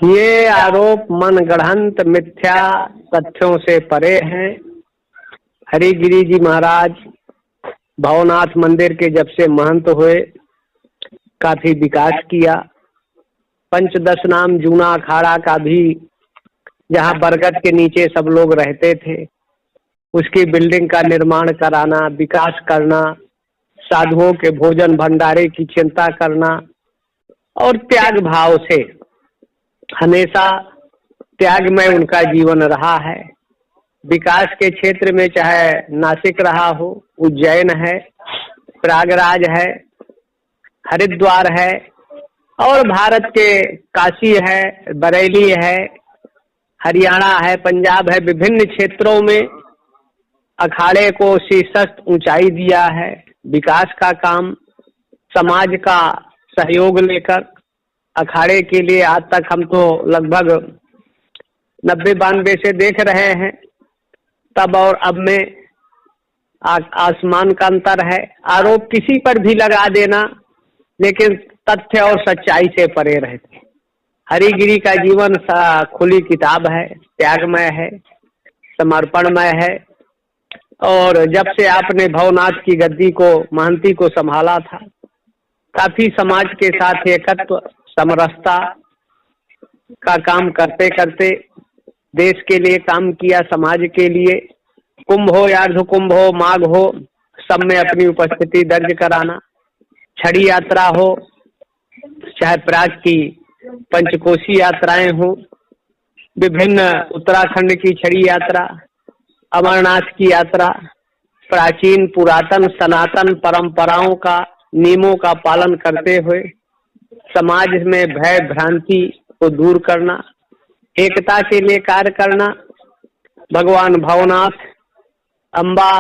ये आरोप मन गढ़ंत मिथ्या तथ्यों से परे हैं। हरिगिरी जी महाराज भवनाथ मंदिर के जब से महंत हुए काफी विकास किया। पंचदश नाम जूना अखाड़ा का भी, जहाँ बरगद के नीचे सब लोग रहते थे, उसकी बिल्डिंग का निर्माण कराना, विकास करना, साधुओं के भोजन भंडारे की चिंता करना और त्याग भाव से, हमेशा त्यागमय उनका जीवन रहा है। विकास के क्षेत्र में चाहे नासिक रहा हो, उज्जैन है, प्रयागराज है, हरिद्वार है और भारत के काशी है, बरेली है, हरियाणा है, पंजाब है, विभिन्न क्षेत्रों में अखाड़े को शीर्षस्थ ऊंचाई दिया है। विकास का काम समाज का सहयोग लेकर अखाड़े के लिए आज तक हम तो लगभग 90-92 से देख रहे हैं, तब और अब में आसमान का अंतर है। आरोप किसी पर भी लगा देना, लेकिन तथ्य और सच्चाई से परे रहते। हरिगिरी का जीवन खुली किताब है, त्यागमय है, समर्पणमय है। और जब से आपने भवनाथ की गद्दी को, महंती को संभाला था, काफी समाज के साथ एकत्व, समरसता का काम करते करते देश के लिए काम किया, समाज के लिए। कुंभ हो या अर्ध कुंभ हो, माघ हो, सब में अपनी उपस्थिति दर्ज कराना। छड़ी यात्रा हो, चाहे प्राग की पंचकोशी यात्राएं हो, विभिन्न उत्तराखंड की छड़ी यात्रा, अमरनाथ की यात्रा, प्राचीन पुरातन सनातन परंपराओं का, नियमों का पालन करते हुए समाज में भय भ्रांति को दूर करना, एकता के लिए कार्य करना। भगवान भवनाथ, अम्बा,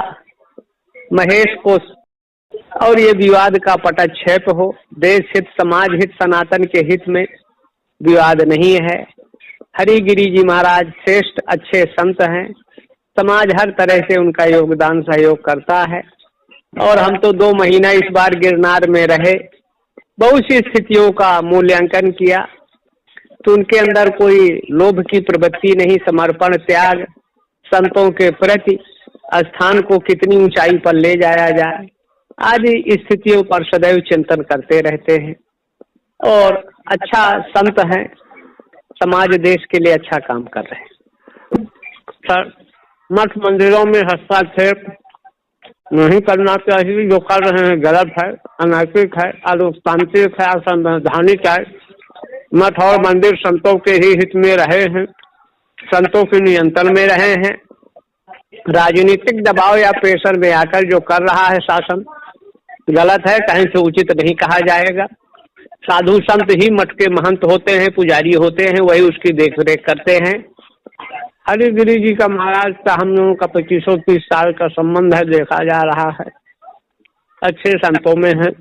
महेश को और ये विवाद का पटक्षेप हो, देश हित, समाज हित, सनातन के हित में विवाद नहीं है। हरिगिरी जी महाराज श्रेष्ठ अच्छे संत हैं, समाज हर तरह से उनका योगदान सहयोग करता है। और हम तो 2 महीना इस बार गिरनार में रहे, बहुत सी स्थितियों का मूल्यांकन किया, तो उनके अंदर कोई लोभ की प्रवृत्ति नहीं, समर्पण, त्याग, संतों के प्रति स्थान को कितनी ऊंचाई पर ले जाया जाए आदि स्थितियों पर सदैव चिंतन करते रहते हैं। और अच्छा संत हैं, समाज देश के लिए अच्छा काम कर रहे हैं। सर, मठ मंदिरों में हस्तक्षेप नहीं करना चाहिए, जो कर रहे हैं गलत है, अनैतिक है, अलोकतांत्रिक है, असंवैधानिक है। मठ और मंदिर संतों के ही हित में रहे हैं, संतों के नियंत्रण में रहे हैं। राजनीतिक दबाव या प्रेशर में आकर जो कर रहा है शासन, गलत है, कहीं से उचित नहीं कहा जाएगा। साधु संत ही मठ के महंत होते हैं, पुजारी होते हैं, वही उसकी देखरेख करते हैं। हरिगिरी जी का महाराज का हम लोगों का 25-30 साल का संबंध है, देखा जा रहा है। अच्छे संतों में है,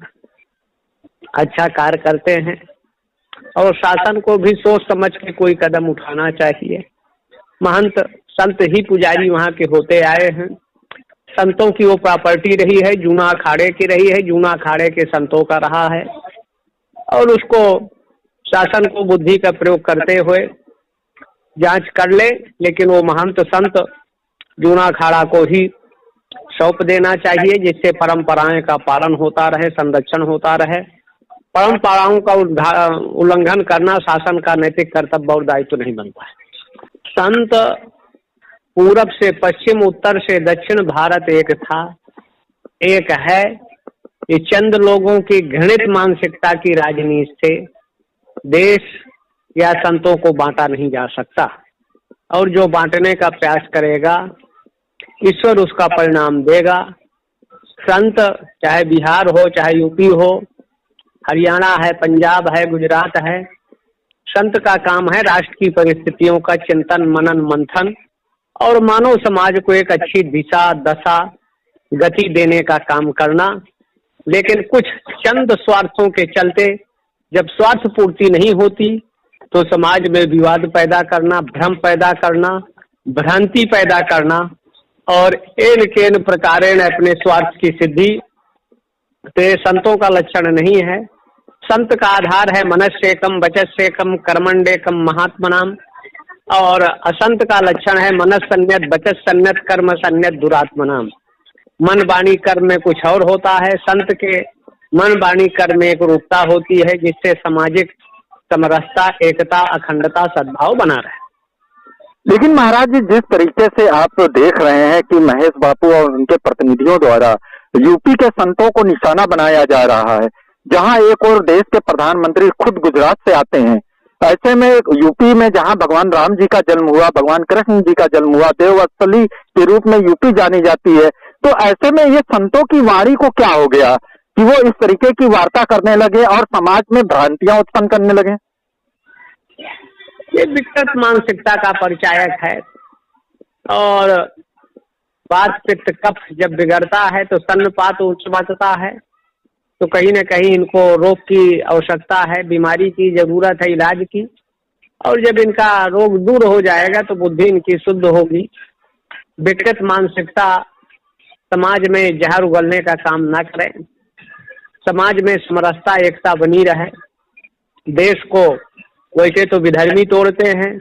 अच्छा कार्य करते हैं और शासन को भी सोच समझ के कोई कदम उठाना चाहिए। महंत संत ही पुजारी वहाँ के होते आए हैं, संतों की वो प्रॉपर्टी रही है, जूना अखाड़े की रही है, जूना अखाड़े के संतों का रहा है। और उसको शासन को बुद्धि का प्रयोग करते हुए जांच कर ले, लेकिन वो महंत संत जूना अखाड़ा को ही सौंप देना चाहिए, जिससे परंपराएं का पालन होता रहे, संरक्षण होता रहे। परंपराओं का उल्लंघन करना शासन का नैतिक कर्तव्य और दायित्व नहीं बनता है। संत पूरब से पश्चिम, उत्तर से दक्षिण भारत एक था, एक है। ये चंद लोगों की घृणित मानसिकता की राजनीति से देश या संतों को बांटा नहीं जा सकता, और जो बांटने का प्रयास करेगा ईश्वर उसका परिणाम देगा। संत चाहे बिहार हो, चाहे यूपी हो, हरियाणा है, पंजाब है, गुजरात है, संत का काम है राष्ट्र की परिस्थितियों का चिंतन, मनन, मंथन और मानव समाज को एक अच्छी दिशा, दशा, गति देने का काम करना। लेकिन कुछ चंद स्वार्थों के चलते जब स्वार्थ पूर्ति नहीं होती तो समाज में विवाद पैदा करना, भ्रम पैदा करना, भ्रांति पैदा करना और एन केन प्रकारेण अपने स्वार्थ की सिद्धि, तो संतों का लक्षण नहीं है। संत का आधार है मनस्सेकम वचस्सेकम कर्मण्येकम महात्मनाम। और असंत का लक्षण है मनस संन्यत वचस संन्यत कर्म संन्यत दुरात्मनाम। मन वाणी कर्म में कुछ और होता है, संत के मन वाणी कर्म में एक रूपता होती है जिससे सामाजिक समरसता, एकता, अखंडता, सद्भाव बना रहे। लेकिन महाराज जी, जिस तरीके से आप देख रहे हैं कि महेश बापू और उनके प्रतिनिधियों द्वारा यूपी के संतों को निशाना बनाया जा रहा है, जहां एक और देश के प्रधानमंत्री खुद गुजरात से आते हैं, ऐसे में यूपी में जहां भगवान राम जी का जन्म हुआ, भगवान कृष्ण जी का जन्म हुआ, देवस्थली के रूप में यूपी जानी जाती है, तो ऐसे में ये संतों की वाणी को क्या हो गया कि वो इस तरीके की वार्ता करने लगे और समाज में भ्रांतियां उत्पन्न करने लगे? ये विकृत मानसिकता का परिचायक है। और वात पित्त कफ जब बिगड़ता है तो स्तनपात उच्चवातता है, तो कहीं न कहीं इनको रोग की आवश्यकता है, बीमारी की जरूरत है, इलाज की। और जब इनका रोग दूर हो जाएगा तो बुद्धि इनकी शुद्ध होगी। विकृत मानसिकता समाज में जहर उगलने का काम ना करें, समाज में समरसता, एकता बनी रहे। देश को वैसे तो विधर्मी तोड़ते हैं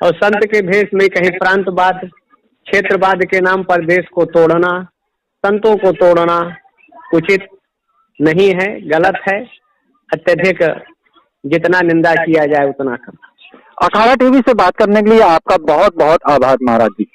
और संत के भेष में कहीं प्रांतवाद, क्षेत्रवाद के नाम पर देश को तोड़ना, संतों को तोड़ना उचित नहीं है, गलत है। अत्यधिक जितना निंदा किया जाए उतना कम। अखाड़ा टीवी से बात करने के लिए आपका बहुत बहुत आभार महाराज जी।